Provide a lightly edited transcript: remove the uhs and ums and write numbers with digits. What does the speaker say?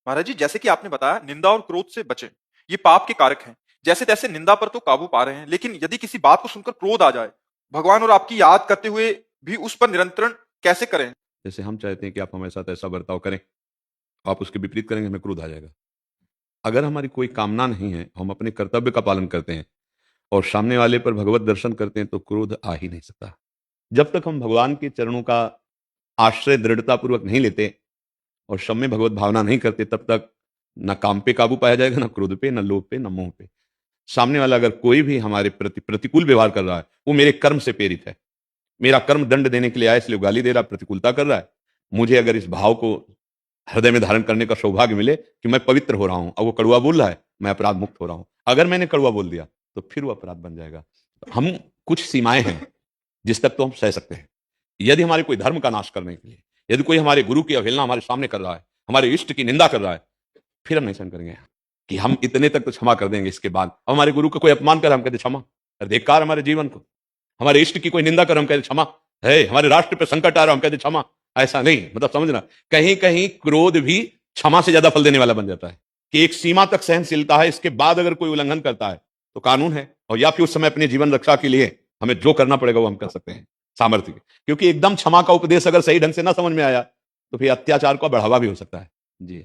महाराज जी, जैसे कि आपने बताया निंदा और क्रोध से बचें, ये पाप के कारक हैं। जैसे तैसे निंदा पर तो काबू पा रहे हैं, लेकिन यदि किसी बात को सुनकर क्रोध आ जाए, भगवान और आपकी याद करते हुए भी उस पर नियंत्रण कैसे करें? जैसे हम चाहते हैं कि आप हमारे साथ ऐसा बर्ताव करें, आप उसके विपरीत करेंगे, हमें क्रोध आ जाएगा। अगर हमारी कोई कामना नहीं है, हम अपने कर्तव्य का पालन करते हैं और सामने वाले पर भगवत दर्शन करते हैं, तो क्रोध आ ही नहीं सकता। जब तक हम भगवान के चरणों का आश्रय दृढ़तापूर्वक नहीं लेते और सब में भगवत भावना नहीं करते, तब तक ना काम पे काबू पाया जाएगा, ना क्रोध पे, ना लोभ पे, ना मोह पे। सामने वाला अगर कोई भी हमारे प्रति प्रतिकूल व्यवहार कर रहा है, वो मेरे कर्म से प्रेरित है। मेरा कर्म दंड देने के लिए आया, इसलिए वो गाली दे रहा, प्रतिकूलता कर रहा है। मुझे अगर इस भाव को हृदय में धारण करने का सौभाग्य मिले कि मैं पवित्र हो रहा हूं और वो कड़वा बोल रहा है, मैं अपराध मुक्त हो रहा हूं। अगर मैंने कड़वा बोल दिया तो फिर वो अपराध बन जाएगा। हम कुछ सीमाएं हैं जिस तक तो हम सह सकते हैं। यदि हमारे कोई धर्म का नाश करने के लिए, यदि कोई हमारे गुरु की अवहेलना हमारे सामने कर रहा है, हमारे इष्ट की निंदा कर रहा है, फिर हम नहीं सहन करेंगे कि हम इतने तक तो क्षमा कर देंगे। इसके बाद हमारे गुरु का कोई अपमान कर, हम कहते क्षमा। धिक्कार हमारे जीवन को। हमारे इष्ट की कोई निंदा कर, हम कहते क्षमा। है हमारे राष्ट्र पे संकट आ रहा, हम कहते क्षमा। ऐसा नहीं, मतलब समझना, कहीं कहीं क्रोध भी क्षमा से ज्यादा फल देने वाला बन जाता है कि एक सीमा तक सहनशीलता है, इसके बाद अगर कोई उल्लंघन करता है तो कानून है, और या फिर उस समय अपने जीवन रक्षा के लिए हमें जो करना पड़ेगा वो हम कर सकते हैं सामर्थ्य के। क्योंकि एकदम क्षमा का उपदेश अगर सही ढंग से ना समझ में आया तो फिर अत्याचार का बढ़ावा भी हो सकता है। जी।